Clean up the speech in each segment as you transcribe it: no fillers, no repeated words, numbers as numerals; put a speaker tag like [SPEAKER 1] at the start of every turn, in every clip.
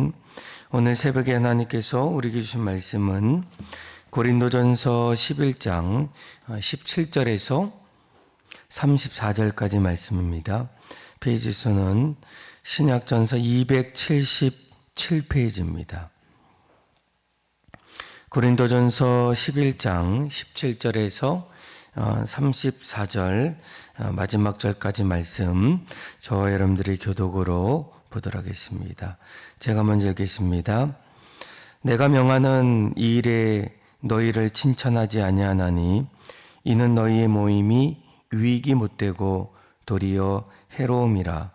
[SPEAKER 1] 아멘. 오늘 새벽에 하나님께서 우리에게 주신 말씀은 고린도전서 11장 17절에서 34절까지 말씀입니다. 페이지 수는 신약전서 277페이지입니다. 고린도전서 11장 17절에서 34절 마지막 절까지 말씀 저와 여러분들의 교독으로 보도록 하겠습니다. 제가 먼저 읽겠습니다. 내가 명하는 이 일에 너희를 칭찬하지 아니하나니 이는 너희의 모임이 유익이 못되고 도리어 해로움이라.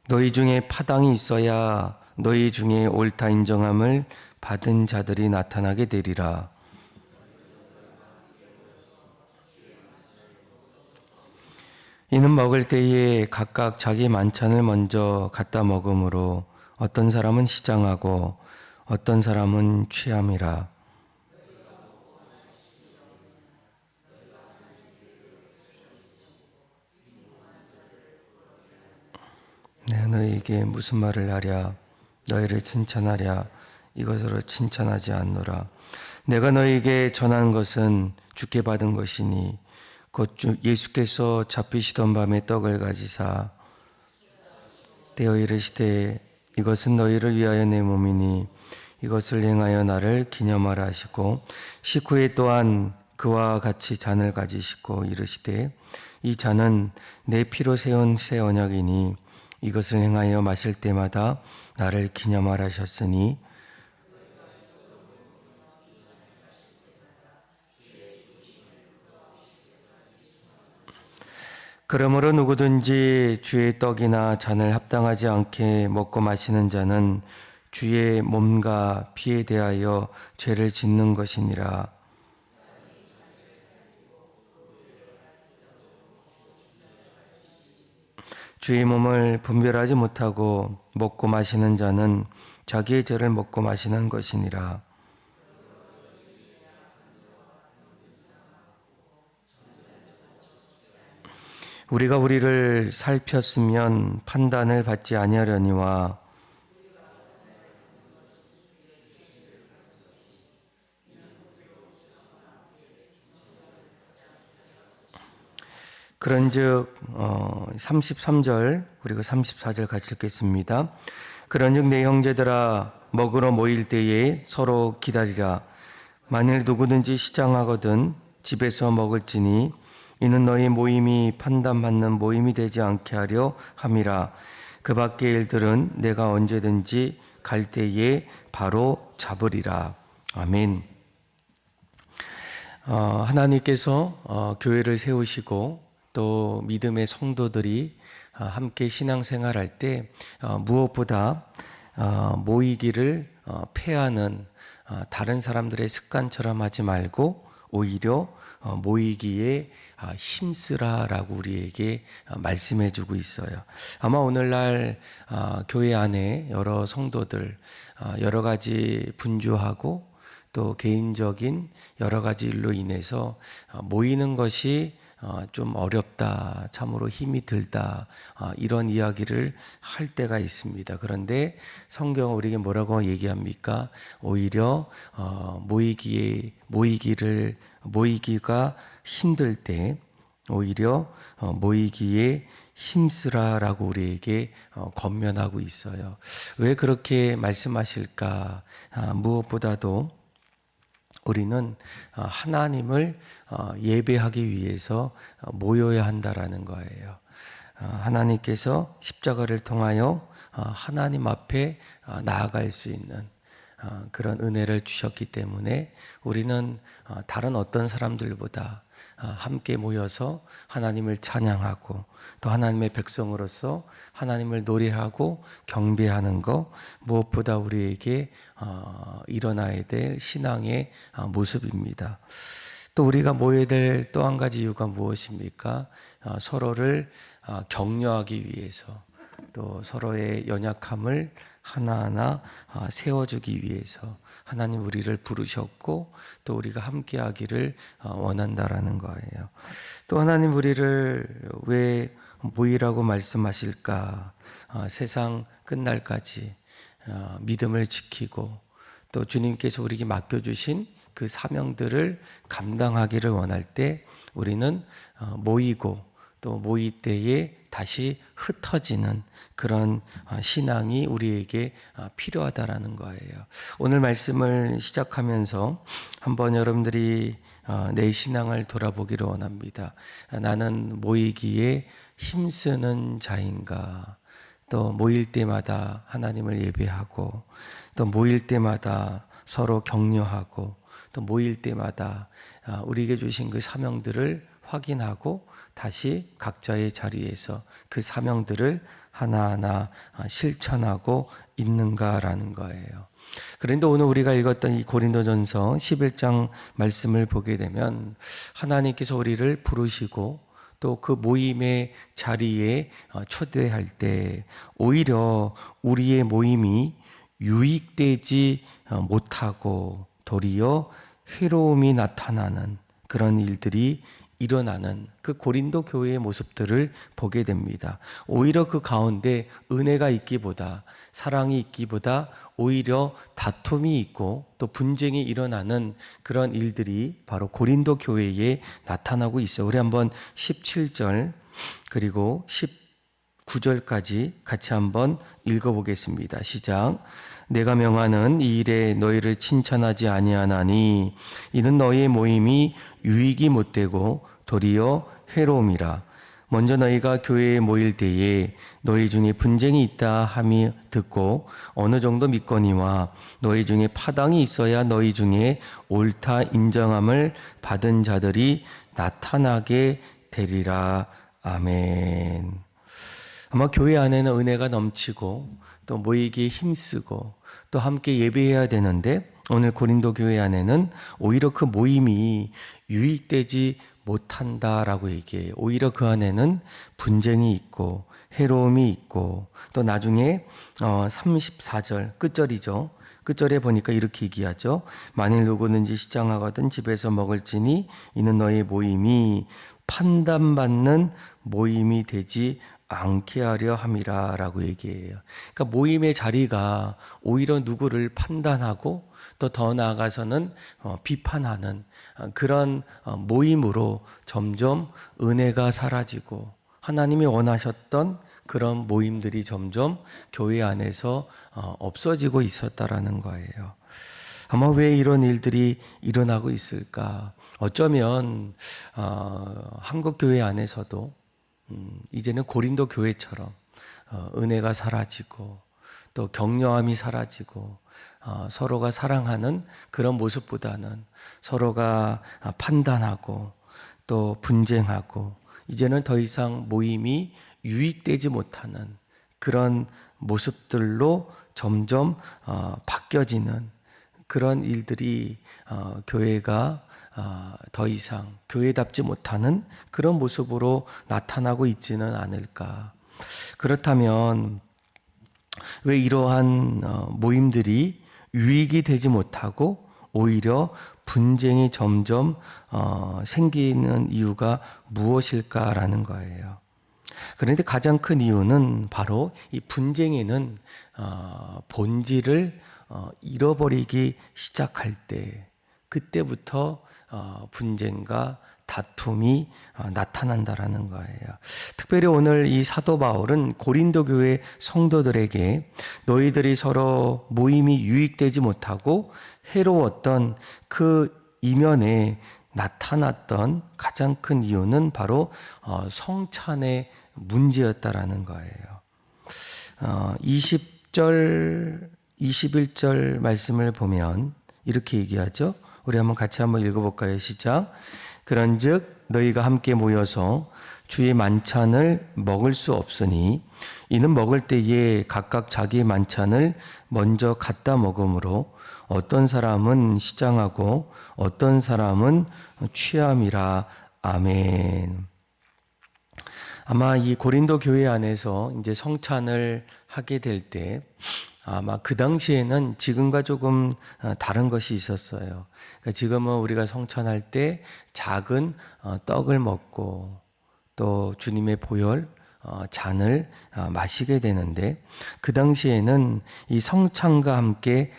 [SPEAKER 1] 너희 중에 파당이 있어야 너희 중에 옳다 인정함을 받은 자들이 나타나게 되리라. 이는 먹을 때에 각각 자기 만찬을 먼저 갖다 먹으므로 어떤 사람은 시장하고 어떤 사람은 취함이라. 내가 너희에게 무슨 말을 하랴? 너희를 칭찬하랴? 이것으로 칭찬하지 않노라. 내가 너희에게 전한 것은 주께 받은 것이니 곧 예수께서 잡히시던 밤에 떡을 가지사 떼어 이르시되 이것은 너희를 위하여 내 몸이니 이것을 행하여 나를 기념하라 하시고 식후에 또한 그와 같이 잔을 가지시고 이르시되 이 잔은 내 피로 세운 새 언약이니 이것을 행하여 마실 때마다 나를 기념하라 하셨으니 그러므로 누구든지 주의 떡이나 잔을 합당하지 않게 먹고 마시는 자는 주의 몸과 피에 대하여 죄를 짓는 것이니라. 주의 몸을 분별하지 못하고 먹고 마시는 자는 자기의 죄를 먹고 마시는 것이니라. 우리가 우리를 살폈으면 판단을 받지 아니하려니와 그런즉 33절 그리고 34절 같이 읽겠습니다. 그런즉 내 형제들아 먹으러 모일 때에 서로 기다리라. 만일 누구든지 시장하거든 집에서 먹을지니 이는 너희 모임이 판단받는 모임이 되지 않게 하려 함이라. 그 밖의 일들은 내가 언제든지 갈 때에 바로 잡으리라. 아멘. 하나님께서 교회를 세우시고 또 믿음의 성도들이 함께 신앙생활할 때 무엇보다 모이기를 패하는 다른 사람들의 습관처럼 하지 말고 오히려 모이기에 힘쓰라라고 우리에게 말씀해 주고 있어요. 아마 오늘날 교회 안에 여러 성도들 여러 가지 분주하고 또 개인적인 여러 가지 일로 인해서 모이는 것이 좀 어렵다, 참으로 힘이 들다 이런 이야기를 할 때가 있습니다. 그런데 성경은 우리에게 뭐라고 얘기합니까? 오히려 모이기가 힘들 때 오히려 모이기에 힘쓰라라고 우리에게 권면하고 있어요. 왜 그렇게 말씀하실까? 무엇보다도 우리는 하나님을 예배하기 위해서 모여야 한다라는 거예요. 하나님께서 십자가를 통하여 하나님 앞에 나아갈 수 있는 그런 은혜를 주셨기 때문에 우리는 다른 어떤 사람들보다 함께 모여서 하나님을 찬양하고 또 하나님의 백성으로서 하나님을 노래하고 경배하는 것 무엇보다 우리에게 일어나야 될 신앙의 모습입니다. 또 우리가 모여야 될 또 한 가지 이유가 무엇입니까? 서로를 격려하기 위해서 또 서로의 연약함을 하나하나 세워주기 위해서 하나님 우리를 부르셨고 또 우리가 함께하기를 원한다라는 거예요. 또 하나님 우리를 왜 모이라고 말씀하실까? 세상 끝날까지 믿음을 지키고 또 주님께서 우리에게 맡겨주신 그 사명들을 감당하기를 원할 때 우리는 모이고 또 모일 때에 다시 흩어지는 그런 신앙이 우리에게 필요하다라는 거예요. 오늘 말씀을 시작하면서 한번 여러분들이 내 신앙을 돌아보기를 원합니다. 나는 모이기에 힘쓰는 자인가? 또 모일 때마다 하나님을 예배하고 또 모일 때마다 서로 격려하고 또 모일 때마다 우리에게 주신 그 사명들을 확인하고 다시 각자의 자리에서 그 사명들을 하나하나 실천하고 있는가라는 거예요. 그런데 오늘 우리가 읽었던 이 고린도전서 11장 말씀을 보게 되면 하나님께서 우리를 부르시고 또 그 모임의 자리에 초대할 때 오히려 우리의 모임이 유익되지 못하고 도리어 해로움이 나타나는 그런 일들이 일어나는 그 고린도 교회의 모습들을 보게 됩니다. 오히려 그 가운데 은혜가 있기보다 사랑이 있기보다 오히려 다툼이 있고 또 분쟁이 일어나는 그런 일들이 바로 고린도 교회에 나타나고 있어요. 우리 한번 17절 그리고 19절까지 같이 한번 읽어보겠습니다. 시작. 내가 명하는 이 일에 너희를 칭찬하지 아니하나니 이는 너희의 모임이 유익이 못되고 도리어 해로움이라. 먼저 너희가 교회에 모일 때에 너희 중에 분쟁이 있다 함이 듣고 어느 정도 믿거니와 너희 중에 파당이 있어야 너희 중에 옳다 인정함을 받은 자들이 나타나게 되리라. 아멘. 아마 교회 안에는 은혜가 넘치고 또 모이기에 힘쓰고 또 함께 예배해야 되는데 오늘 고린도 교회 안에는 오히려 그 모임이 유익되지 못한다라고 얘기해요. 오히려 그 안에는 분쟁이 있고 해로움이 있고 또 나중에 34절 끝절이죠. 끝절에 보니까 이렇게 얘기하죠. 만일 누구든지 시장하거든 집에서 먹을지니 이는 너의 모임이 판단받는 모임이 되지 않게 하려 함이라 라고 얘기해요. 그러니까 모임의 자리가 오히려 누구를 판단하고 또 더 나아가서는 비판하는 그런 모임으로 점점 은혜가 사라지고 하나님이 원하셨던 그런 모임들이 점점 교회 안에서 없어지고 있었다라는 거예요. 아마 왜 이런 일들이 일어나고 있을까? 어쩌면 한국 교회 안에서도 이제는 고린도 교회처럼 은혜가 사라지고 또 격려함이 사라지고 서로가 사랑하는 그런 모습보다는 서로가 판단하고 또 분쟁하고 이제는 더 이상 모임이 유익되지 못하는 그런 모습들로 점점 바뀌어지는 그런 일들이 교회가 더 이상 교회답지 못하는 그런 모습으로 나타나고 있지는 않을까. 그렇다면 왜 이러한 모임들이 유익이 되지 못하고 오히려 분쟁이 점점 생기는 이유가 무엇일까라는 거예요. 그런데 가장 큰 이유는 바로 이 분쟁에는 본질을 잃어버리기 시작할 때 그때부터 분쟁과 다툼이 나타난다라는 거예요. 특별히 오늘 이 사도 바울은 고린도 교회 성도들에게 너희들이 서로 모임이 유익되지 못하고 해로웠던 그 이면에 나타났던 가장 큰 이유는 바로 성찬의 문제였다라는 거예요. 20절, 21절 말씀을 보면 이렇게 얘기하죠. 우리 같이 한번 읽어볼까요? 시작. 그런즉 너희가 함께 모여서 주의 만찬을 먹을 수 없으니 이는 먹을 때에 각각 자기 만찬을 먼저 갖다 먹으므로 어떤 사람은 시장하고 어떤 사람은 취함이라. 아멘. 아마 이 고린도 교회 안에서 이제 성찬을 하게 될 때 아마 그 당시에는 지금과 조금 다른 것이 있었어요. 그러니까 지금은 우리가 성찬할 때 작은 떡을 먹고 또 주님의 보혈 잔을 마시게 되는데, 그 당시에는 이 성찬과 함께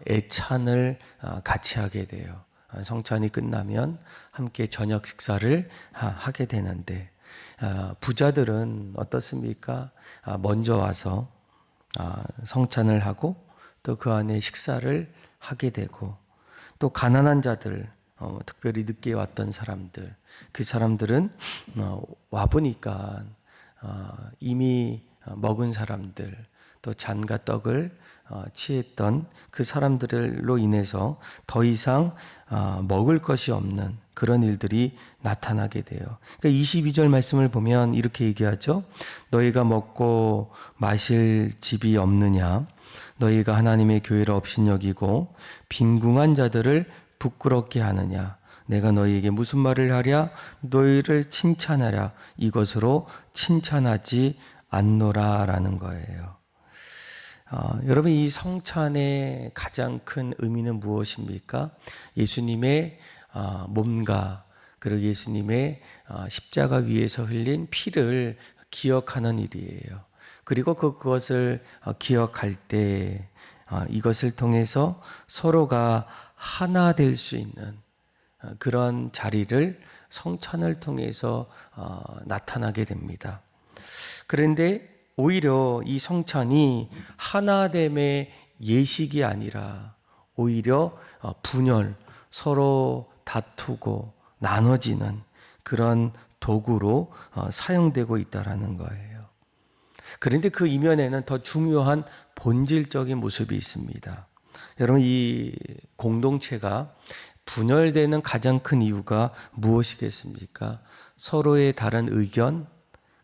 [SPEAKER 1] 애찬을 같이 하게 돼요. 성찬이 끝나면 함께 저녁 식사를 하게 되는데, 부자들은 어떻습니까? 먼저 와서 성찬을 하고 또 그 안에 식사를 하게 되고, 또 가난한 자들, 특별히 늦게 왔던 사람들, 그 사람들은 와보니까 이미 먹은 사람들, 또 잔과 떡을 취했던 그 사람들로 인해서 더 이상 먹을 것이 없는 그런 일들이 나타나게 돼요. 그러니까 22절 말씀을 보면 이렇게 얘기하죠. 너희가 먹고 마실 집이 없느냐? 너희가 하나님의 교회를 업신여기고 빈궁한 자들을 부끄럽게 하느냐? 내가 너희에게 무슨 말을 하랴? 너희를 칭찬하랴? 이것으로 칭찬하지 않노라 라는 거예요. 여러분, 이 성찬의 가장 큰 의미는 무엇입니까? 예수님의 몸과 그리고 예수님의 십자가 위에서 흘린 피를 기억하는 일이에요. 그리고 그것을 기억할 때 이것을 통해서 서로가 하나 될 수 있는 그런 자리를 성찬을 통해서 나타나게 됩니다. 그런데 오히려 이 성찬이 하나됨의 예식이 아니라 오히려 분열, 서로 다투고 나눠지는 그런 도구로 사용되고 있다라는 거예요. 그런데 그 이면에는 더 중요한 본질적인 모습이 있습니다. 여러분, 이 공동체가 분열되는 가장 큰 이유가 무엇이겠습니까? 서로의 다른 의견,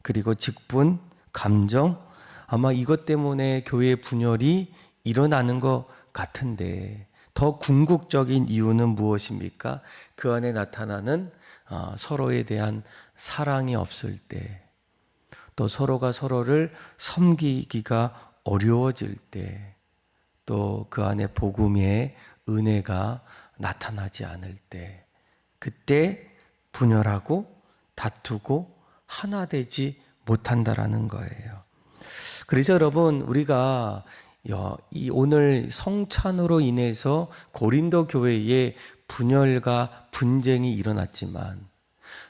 [SPEAKER 1] 그리고 직분, 감정, 아마 이것 때문에 교회 분열이 일어나는 것 같은데, 더 궁극적인 이유는 무엇입니까? 그 안에 나타나는 서로에 대한 사랑이 없을 때, 또 서로가 서로를 섬기기가 어려워질 때, 또 그 안에 복음의 은혜가 나타나지 않을 때, 그때 분열하고 다투고 하나 되지 못한다라는 거예요. 그래서 여러분, 우리가 이 오늘 성찬으로 인해서 고린도 교회에 분열과 분쟁이 일어났지만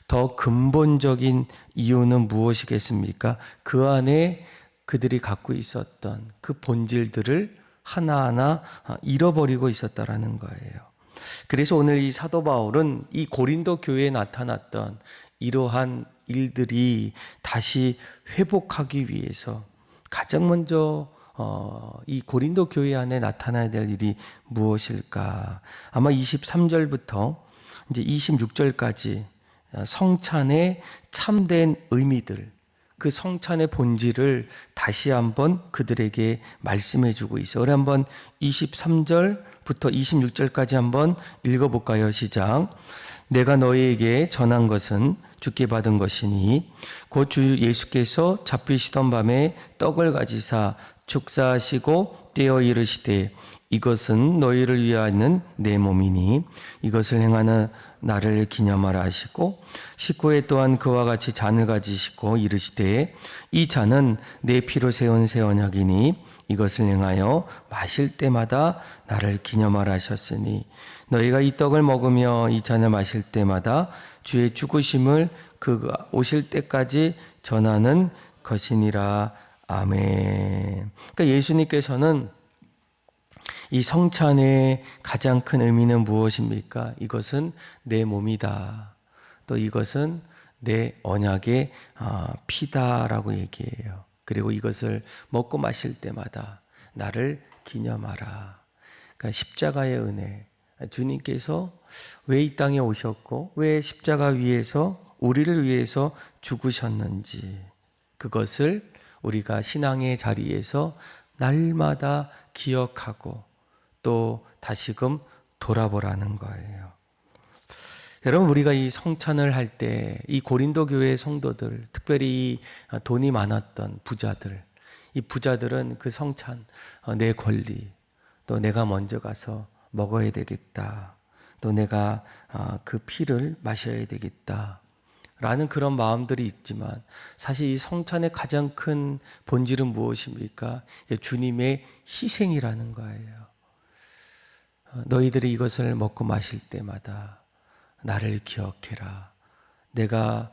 [SPEAKER 1] 더 근본적인 이유는 무엇이겠습니까? 그 안에 그들이 갖고 있었던 그 본질들을 하나하나 잃어버리고 있었다라는 거예요. 그래서 오늘 이 사도 바울은 이 고린도 교회에 나타났던 이러한 일들이 다시 회복하기 위해서 가장 먼저 이 고린도 교회 안에 나타나야 될 일이 무엇일까? 아마 23절부터 이제 26절까지 성찬의 참된 의미들, 그 성찬의 본질을 다시 한번 그들에게 말씀해 주고 있어요. 우리 한번 23절부터 26절까지 한번 읽어볼까요? 시작. 내가 너희에게 전한 것은 주께 받은 것이니 곧 주 예수께서 잡히시던 밤에 떡을 가지사 축사하시고 떼어 이르시되 이것은 너희를 위하는 내 몸이니 이것을 행하는 나를 기념하라 하시고 19회 또한 그와 같이 잔을 가지시고 이르시되 이 잔은 내 피로 세운 새 언약이니 이것을 행하여 마실 때마다 나를 기념하라 하셨으니 너희가 이 떡을 먹으며 이 잔을 마실 때마다 주의 죽으심을 그 오실 때까지 전하는 것이니라. 아멘. 그러니까 예수님께서는 이 성찬의 가장 큰 의미는 무엇입니까? 이것은 내 몸이다. 또 이것은 내 언약의 피다라고 얘기해요. 그리고 이것을 먹고 마실 때마다 나를 기념하라. 그러니까 십자가의 은혜. 주님께서 왜 이 땅에 오셨고 왜 십자가 위에서 우리를 위해서 죽으셨는지, 그것을 우리가 신앙의 자리에서 날마다 기억하고 또 다시금 돌아보라는 거예요. 여러분, 우리가 이 성찬을 할 때 이 고린도 교회의 성도들, 특별히 돈이 많았던 부자들, 이 부자들은 그 성찬, 내 권리, 또 내가 먼저 가서 먹어야 되겠다. 또 내가 그 피를 마셔야 되겠다. 라는 그런 마음들이 있지만 사실 이 성찬의 가장 큰 본질은 무엇입니까? 주님의 희생이라는 거예요. 너희들이 이것을 먹고 마실 때마다 나를 기억해라. 내가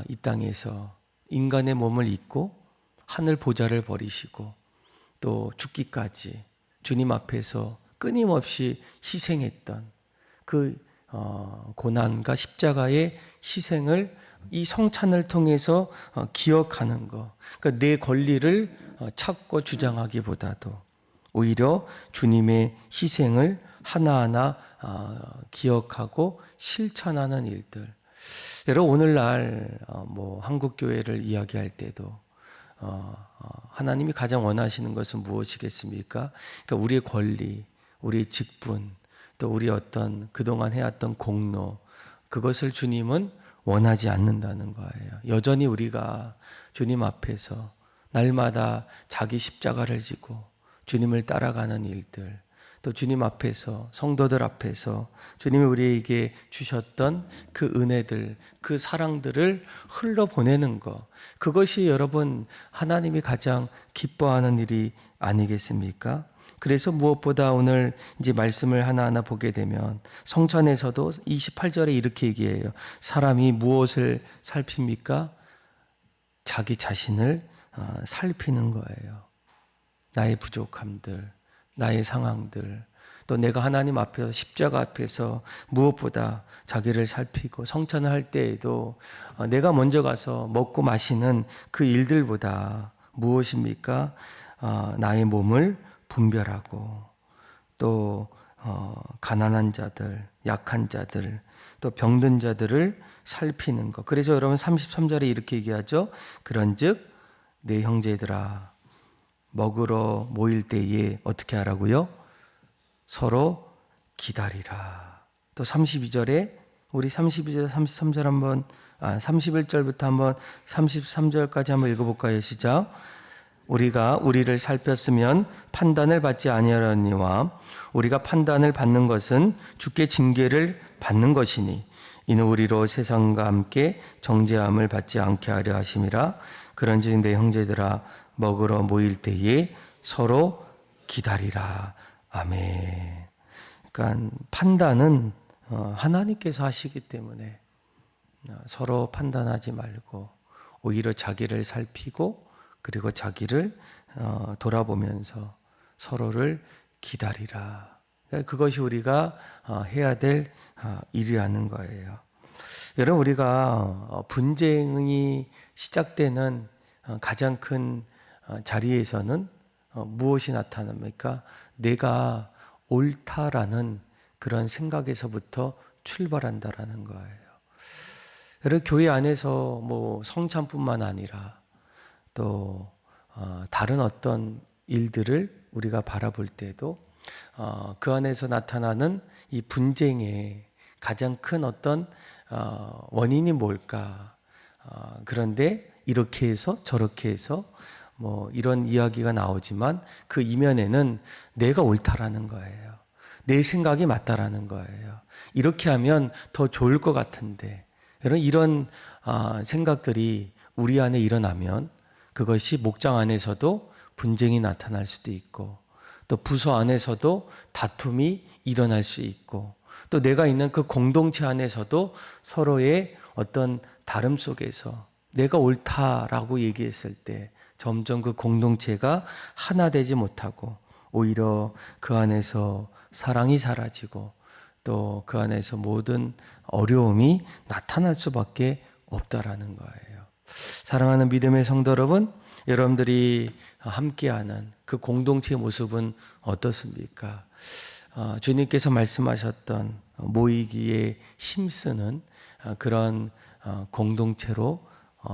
[SPEAKER 1] 이 땅에서 인간의 몸을 입고 하늘 보좌를 버리시고 또 죽기까지 주님 앞에서 끊임없이 희생했던 그 고난과 십자가의 희생을 이 성찬을 통해서 기억하는 것. 그러니까 내 권리를 찾고 주장하기보다도 오히려 주님의 희생을 하나하나 기억하고 실천하는 일들. 여러분 오늘날 한국 교회를 이야기할 때도 하나님이 가장 원하시는 것은 무엇이겠습니까? 그러니까 우리의 권리, 우리의 직분, 또 우리 어떤 그동안 해왔던 공로, 그것을 주님은 원하지 않는다는 거예요. 여전히 우리가 주님 앞에서 날마다 자기 십자가를 지고 주님을 따라가는 일들, 또 주님 앞에서, 성도들 앞에서 주님이 우리에게 주셨던 그 은혜들, 그 사랑들을 흘러보내는 것, 그것이 여러분 하나님이 가장 기뻐하는 일이 아니겠습니까? 그래서 무엇보다 오늘 이제 말씀을 하나하나 보게 되면 성찬에서도 28절에 이렇게 얘기해요. 사람이 무엇을 살핍니까? 자기 자신을 살피는 거예요. 나의 부족함들, 나의 상황들, 또 내가 하나님 앞에서 십자가 앞에서 무엇보다 자기를 살피고 성찬을 할 때에도 내가 먼저 가서 먹고 마시는 그 일들보다 무엇입니까? 나의 몸을 분별하고 또 가난한 자들, 약한 자들, 또 병든 자들을 살피는 것. 그래서 여러분 33절에 이렇게 얘기하죠. 그런즉 내 형제들아 먹으러 모일 때에 어떻게 하라고요? 서로 기다리라. 또 32절에 우리 32절, 33절 한번 31절부터 한번 33절까지 한번 읽어볼까요? 시작. 우리가 우리를 살폈으면 판단을 받지 아니하려니와 우리가 판단을 받는 것은 주께 징계를 받는 것이니 이는 우리로 세상과 함께 정죄함을 받지 않게 하려 하심이라. 그런즉 내 형제들아 먹으러 모일 때에 서로 기다리라. 아멘. 그러니까 판단은 하나님께서 하시기 때문에 서로 판단하지 말고 오히려 자기를 살피고 그리고 자기를 돌아보면서 서로를 기다리라. 그것이 우리가 해야 될 일이라는 거예요. 여러분 우리가 분쟁이 시작되는 가장 큰 자리에서는 무엇이 나타납니까? 내가 옳다라는 그런 생각에서부터 출발한다라는 거예요. 여러분 교회 안에서 성찬뿐만 아니라 또 다른 어떤 일들을 우리가 바라볼 때도 그 안에서 나타나는 이 분쟁의 가장 큰 어떤 원인이 뭘까? 그런데 이렇게 해서 저렇게 해서 이런 이야기가 나오지만 그 이면에는 내가 옳다라는 거예요. 내 생각이 맞다라는 거예요. 이렇게 하면 더 좋을 것 같은데 이런 생각들이 우리 안에 일어나면 그것이 목장 안에서도 분쟁이 나타날 수도 있고 또 부서 안에서도 다툼이 일어날 수 있고 또 내가 있는 그 공동체 안에서도 서로의 어떤 다름 속에서 내가 옳다라고 얘기했을 때 점점 그 공동체가 하나 되지 못하고 오히려 그 안에서 사랑이 사라지고 또 그 안에서 모든 어려움이 나타날 수밖에 없다라는 거예요. 사랑하는 믿음의 성도 여러분, 여러분들이 함께하는 그 공동체의 모습은 어떻습니까? 주님께서 말씀하셨던 모이기에 힘쓰는 그런 공동체로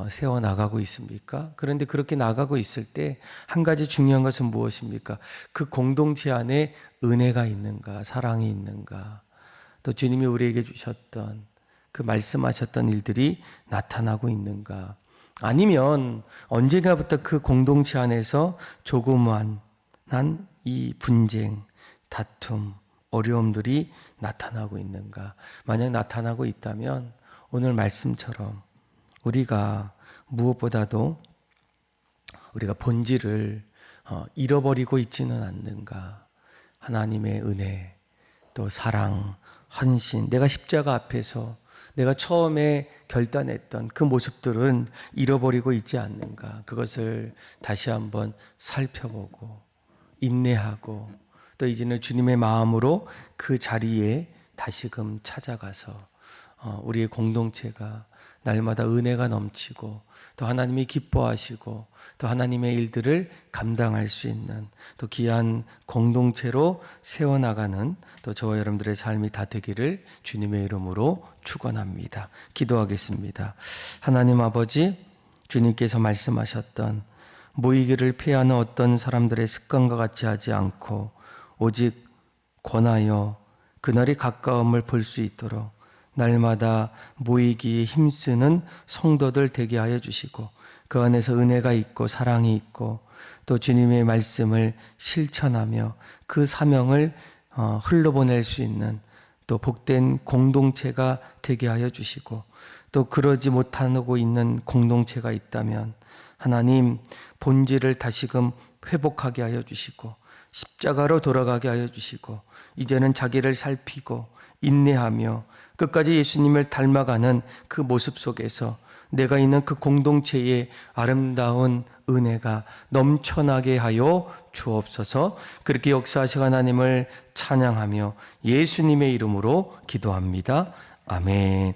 [SPEAKER 1] 세워나가고 있습니까? 그런데 그렇게 나가고 있을 때 한 가지 중요한 것은 무엇입니까? 그 공동체 안에 은혜가 있는가, 사랑이 있는가, 또 주님이 우리에게 주셨던 그 말씀하셨던 일들이 나타나고 있는가, 아니면 언젠가부터 그 공동체 안에서 조그만 이 분쟁, 다툼, 어려움들이 나타나고 있는가? 만약 나타나고 있다면 오늘 말씀처럼 우리가 무엇보다도 우리가 본질을 잃어버리고 있지는 않는가? 하나님의 은혜, 또 사랑, 헌신, 내가 십자가 앞에서 내가 처음에 결단했던 그 모습들은 잃어버리고 있지 않는가? 그것을 다시 한번 살펴보고 인내하고 또 이제는 주님의 마음으로 그 자리에 다시금 찾아가서 우리의 공동체가 날마다 은혜가 넘치고 또 하나님이 기뻐하시고 또 하나님의 일들을 감당할 수 있는 또 귀한 공동체로 세워나가는 또 저와 여러분들의 삶이 다 되기를 주님의 이름으로 축원합니다. 기도하겠습니다. 하나님 아버지, 주님께서 말씀하셨던 모이기를 피하는 어떤 사람들의 습관과 같이 하지 않고 오직 권하여 그날이 가까움을 볼 수 있도록 날마다 모이기에 힘쓰는 성도들 되게 하여 주시고 그 안에서 은혜가 있고 사랑이 있고 또 주님의 말씀을 실천하며 그 사명을 흘러보낼 수 있는 또 복된 공동체가 되게 하여 주시고 또 그러지 못하고 있는 공동체가 있다면 하나님 본질을 다시금 회복하게 하여 주시고 십자가로 돌아가게 하여 주시고 이제는 자기를 살피고 인내하며 끝까지 예수님을 닮아가는 그 모습 속에서 내가 있는 그 공동체의 아름다운 은혜가 넘쳐나게 하여 주옵소서. 그렇게 역사하시는 하나님을 찬양하며 예수님의 이름으로 기도합니다. 아멘.